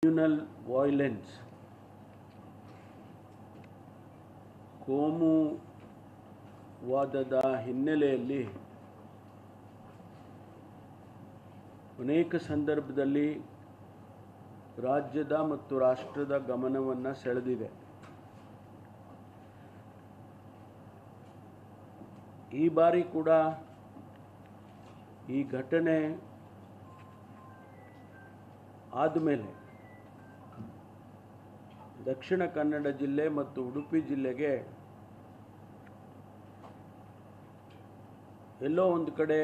communal violence, ಕೋಮುವಾದದ ಹಿನ್ನೆಲೆಯಲ್ಲಿ ಅನೇಕ ಸಂದರ್ಭದಲ್ಲಿ ರಾಜ್ಯದ ಮತ್ತು ರಾಷ್ಟ್ರದ ಗಮನವನ್ನು ಸೆಳೆದಿದೆ. ಈ ಬಾರಿ ಕೂಡ ಈ ಘಟನೆ ಆದಮೇಲೆ ದಕ್ಷಿಣ ಕನ್ನಡ ಜಿಲ್ಲೆ ಮತ್ತು ಉಡುಪಿ ಜಿಲ್ಲೆಗೆ ಎಲ್ಲೋ ಒಂದು ಕಡೆ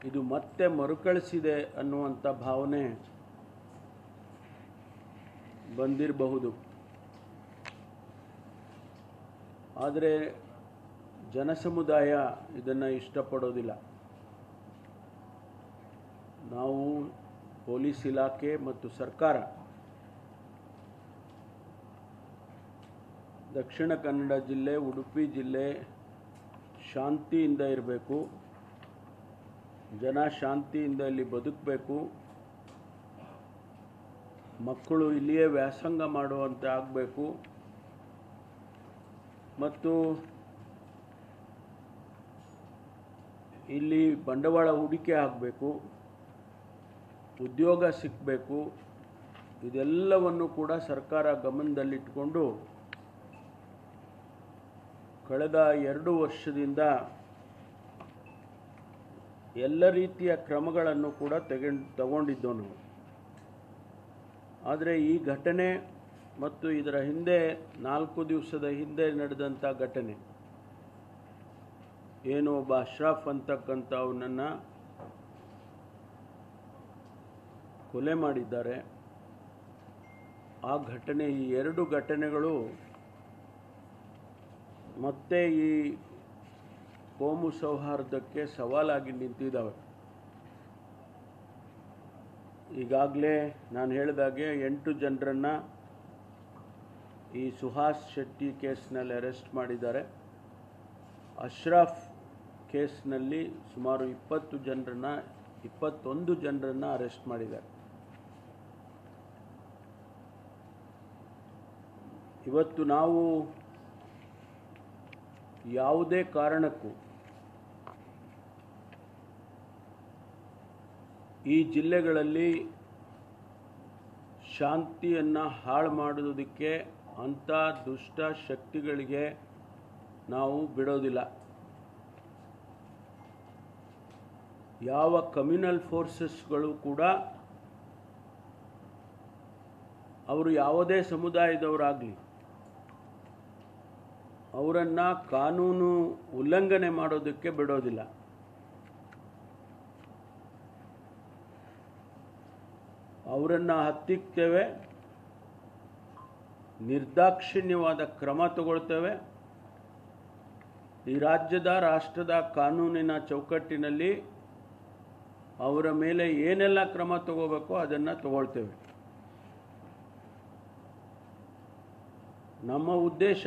ಇದು ಮತ್ತೆ ಮರುಕಳಿಸಿದೆ ಅನ್ನುವಂಥ ಭಾವನೆ ಬಂದಿರಬಹುದು. ಆದರೆ ಜನಸಮುದಾಯ ಇದನ್ನು ಇಷ್ಟಪಡೋದಿಲ್ಲ. ನಾವು ಪೊಲೀಸ್ ಇಲಾಖೆ ಮತ್ತು ಸರ್ಕಾರ ದಕ್ಷಿಣ ಕನ್ನಡ ಜಿಲ್ಲೆ ಉಡುಪಿ ಜಿಲ್ಲೆ ಶಾಂತಿಯಿಂದ ಇರಬೇಕು, ಜನ ಶಾಂತಿಯಿಂದ ಇಲ್ಲಿ ಬದುಕಬೇಕು, ಮಕ್ಕಳು ಇಲ್ಲಿಯೇ ವ್ಯಾಸಂಗ ಮಾಡುವಂತೆ ಆಗಬೇಕು ಮತ್ತು ಇಲ್ಲಿ ಬಂಡವಾಳ ಹೂಡಿಕೆ ಆಗಬೇಕು, ಉದ್ಯೋಗ ಸಿಕ್ಕಬೇಕು. ಇದೆಲ್ಲವನ್ನು ಕೂಡ ಸರ್ಕಾರ ಗಮನದಲ್ಲಿಟ್ಟುಕೊಂಡು ಕಳೆದ 2 ವರ್ಷದಿಂದ ಎಲ್ಲ ರೀತಿಯ ಕ್ರಮಗಳನ್ನು ಕೂಡ ತಗೊಂಡಿದ್ದೆವು ನಾವು. ಆದರೆ ಈ ಘಟನೆ ಮತ್ತು ಇದರ ಹಿಂದೆ 4 ದಿವಸದ ಹಿಂದೆ ನಡೆದಂಥ ಘಟನೆ ಏನು ಒಬ್ಬ ಅಶ್ರಫ್ ಅಂತಕ್ಕಂಥವನನ್ನು ಕೊಲೆ ಮಾಡಿದ್ದಾರೆ. ಆ ಘಟನೆ, ಈ 2 ಘಟನೆಗಳು ಮತ್ತೆ ಈ ಕೋಮು ಸೌಹಾರ್ದಕ್ಕೆ ಸವಾಲಾಗಿ ನಿಂತಿದ್ದಾವೆ. ಈಗಾಗಲೇ ನಾನು ಹೇಳಿದಾಗೆ 8 ಜನರನ್ನು ಈ ಸುಹಾಸ್ ಶೆಟ್ಟಿ ಕೇಸ್ನಲ್ಲಿ ಅರೆಸ್ಟ್ ಮಾಡಿದ್ದಾರೆ. ಅಶ್ರಫ್ ಕೇಸ್ನಲ್ಲಿ ಸುಮಾರು 21 ಜನರನ್ನು ಅರೆಸ್ಟ್ ಮಾಡಿದ್ದಾರೆ. ಇವತ್ತು ನಾವು ಯಾವುದೇ ಕಾರಣಕ್ಕೂ ಈ ಜಿಲ್ಲೆಗಳಲ್ಲಿ ಶಾಂತಿಯನ್ನು ಹಾಳು ಮಾಡೋದಕ್ಕೆ ಅಂಥ ದುಷ್ಟ ಶಕ್ತಿಗಳಿಗೆ ನಾವು ಬಿಡೋದಿಲ್ಲ. ಯಾವ ಕಮ್ಯುನಲ್ ಫೋರ್ಸಸ್ಗಳು ಕೂಡ ಅವರು ಯಾವುದೇ ಸಮುದಾಯದವರಾಗಲಿ ಅವರನ್ನು ಕಾನೂನು ಉಲ್ಲಂಘನೆ ಮಾಡೋದಕ್ಕೆ ಬಿಡೋದಿಲ್ಲ. ಅವರನ್ನು ಹತ್ತಿಕ್ತೇವೆ, ನಿರ್ದಾಕ್ಷಿಣ್ಯವಾದ ಕ್ರಮ ತಗೊಳ್ತೇವೆ. ಈ ರಾಜ್ಯದ ರಾಷ್ಟ್ರದ ಕಾನೂನಿನ ಚೌಕಟ್ಟಿನಲ್ಲಿ ಅವರ ಮೇಲೆ ಏನೆಲ್ಲ ಕ್ರಮ ತಗೋಬೇಕೋ ಅದನ್ನು ತಗೊಳ್ತೇವೆ. ನಮ್ಮ ಉದ್ದೇಶ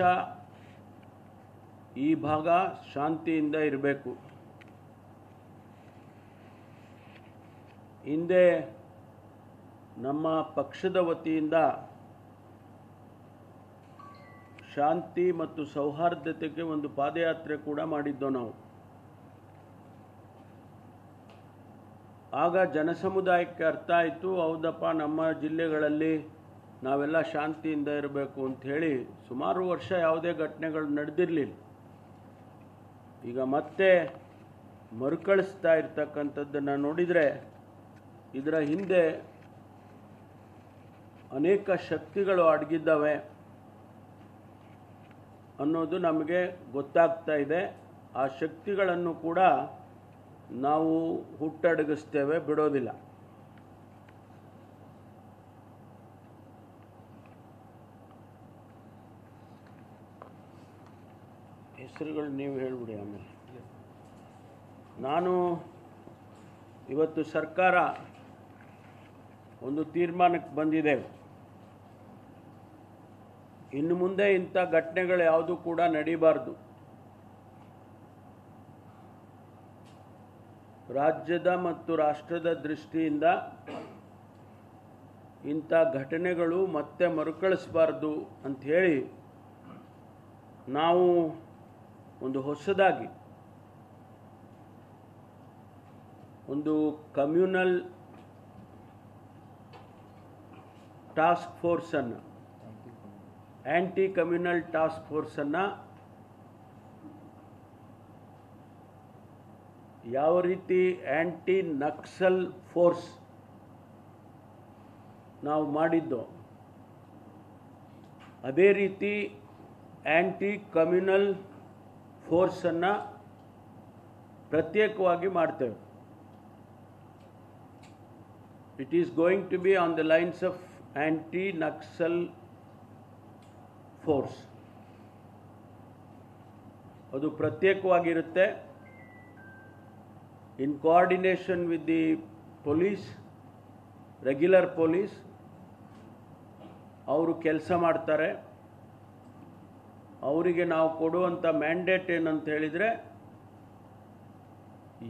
ಈ ಭಾಗ ಶಾಂತಿಯಿಂದ ಇರಬೇಕು. ಹಿಂದೆ ನಮ್ಮ ಪಕ್ಷದ ವತಿಯಿಂದ ಶಾಂತಿ ಮತ್ತು ಸೌಹಾರ್ದತೆಗೆ ಒಂದು ಪಾದಯಾತ್ರೆ ಕೂಡ ಮಾಡಿದ್ದೋ ನಾವು. ಆಗ ಜನಸಮುದಾಯಕ್ಕೆ ಅರ್ಥ ಆಯಿತು, ಹೌದಪ್ಪ ನಮ್ಮ ಜಿಲ್ಲೆಗಳಲ್ಲಿ ನಾವೆಲ್ಲ ಶಾಂತಿಯಿಂದ ಇರಬೇಕು ಅಂಥೇಳಿ. ಸುಮಾರು ವರ್ಷ ಯಾವುದೇ ಘಟನೆಗಳು ನಡೆದಿರಲಿಲ್ಲ. ಈಗ ಮತ್ತೆ ಮರುಕಳಿಸ್ತಾ ಇರ್ತಕ್ಕಂಥದ್ದನ್ನು ನೋಡಿದರೆ ಇದರ ಹಿಂದೆ ಅನೇಕ ಶಕ್ತಿಗಳು ಅಡಗಿದ್ದಾವೆ ಅನ್ನೋದು ನಮಗೆ ಗೊತ್ತಾಗ್ತಾ ಇದೆ. ಆ ಶಕ್ತಿಗಳನ್ನು ಕೂಡ ನಾವು ಹುಟ್ಟಡಗಿಸ್ತೇವೆ, ಬಿಡೋದಿಲ್ಲ. ಹೆಸರುಗಳು ನೀವು ಹೇಳಿಬಿಡಿ. ಆಮೇಲೆ ನಾನು ಇವತ್ತು ಸರ್ಕಾರ ಒಂದು ತೀರ್ಮಾನಕ್ಕೆ ಬಂದಿದ್ದೇವೆ. ಇನ್ನು ಮುಂದೆ ಇಂಥ ಘಟನೆಗಳು ಯಾವುದೂ ಕೂಡ ನಡೀಬಾರ್ದು. ರಾಜ್ಯದ ಮತ್ತು ರಾಷ್ಟ್ರದ ದೃಷ್ಟಿಯಿಂದ ಇಂಥ ಘಟನೆಗಳು ಮತ್ತೆ ಮರುಕಳಿಸಬಾರ್ದು ಅಂಥೇಳಿ ನಾವು ಒಂದು ಹೊಸದಾಗಿ ಒಂದು ಕಮ್ಯುನಲ್ ಟಾಸ್ಕ್ ಫೋರ್ಸನ್ನು ಆ್ಯಂಟಿ ಕಮ್ಯುನಲ್ ಟಾಸ್ಕ್ ಫೋರ್ಸನ್ನು ಯಾವ ರೀತಿ ಆ್ಯಂಟಿ ನಕ್ಸಲ್ ಫೋರ್ಸ್ ನಾವು ಮಾಡಿದ್ದೋ ಅದೇ ರೀತಿ ಆ್ಯಂಟಿ ಕಮ್ಯುನಲ್ ಫೋರ್ಸನ್ನು ಪ್ರತ್ಯೇಕವಾಗಿ ಮಾಡ್ತೇವೆ. It is going to be on the lines of anti Naxal force. ಅದು ಪ್ರತ್ಯೇಕವಾಗಿರುತ್ತೆ. In coordination with the police, regular police ಅವರು ಕೆಲಸ ಮಾಡ್ತಾರೆ. ಅವರಿಗೆ ನಾವು ಕೊಡುವಂಥ ಮ್ಯಾಂಡೇಟ್ ಏನಂತ ಹೇಳಿದರೆ,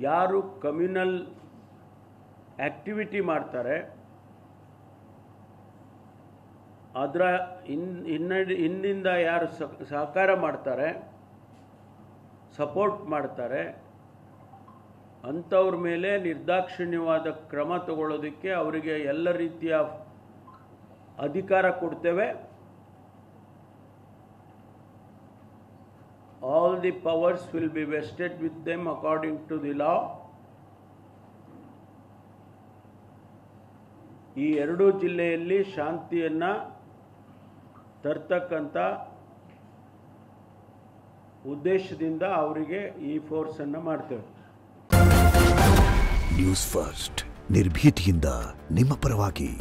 ಯಾರು ಕಮ್ಯುನಲ್ ಆ್ಯಕ್ಟಿವಿಟಿ ಮಾಡ್ತಾರೆ ಅದರ ಹಿಂದಿಂದ ಯಾರು ಸಹಕಾರ ಮಾಡ್ತಾರೆ, ಸಪೋರ್ಟ್ ಮಾಡ್ತಾರೆ, ಅಂಥವ್ರ ಮೇಲೆ ನಿರ್ದಾಕ್ಷಿಣ್ಯವಾದ ಕ್ರಮ ತಗೊಳ್ಳೋದಕ್ಕೆ ಅವರಿಗೆ ಎಲ್ಲ ರೀತಿಯ ಅಧಿಕಾರ ಕೊಡ್ತೇವೆ. All the powers will be vested with them according to the law. ಈ ಎರಡೂ ಜಿಲ್ಲೆಯಲ್ಲಿ ಶಾಂತಿಯನ್ನು ತರ್ತಕ್ಕಂಥ ಉದ್ದೇಶದಿಂದ ಅವರಿಗೆ ಈ ಫೋರ್ಸನ್ನು ಮಾಡ್ತೇವೆ. ನ್ಯೂಸ್ ಫಸ್ಟ್, ನಿರ್ಭೀತಿಯಿಂದ ನಿಮ್ಮ ಪರವಾಗಿ.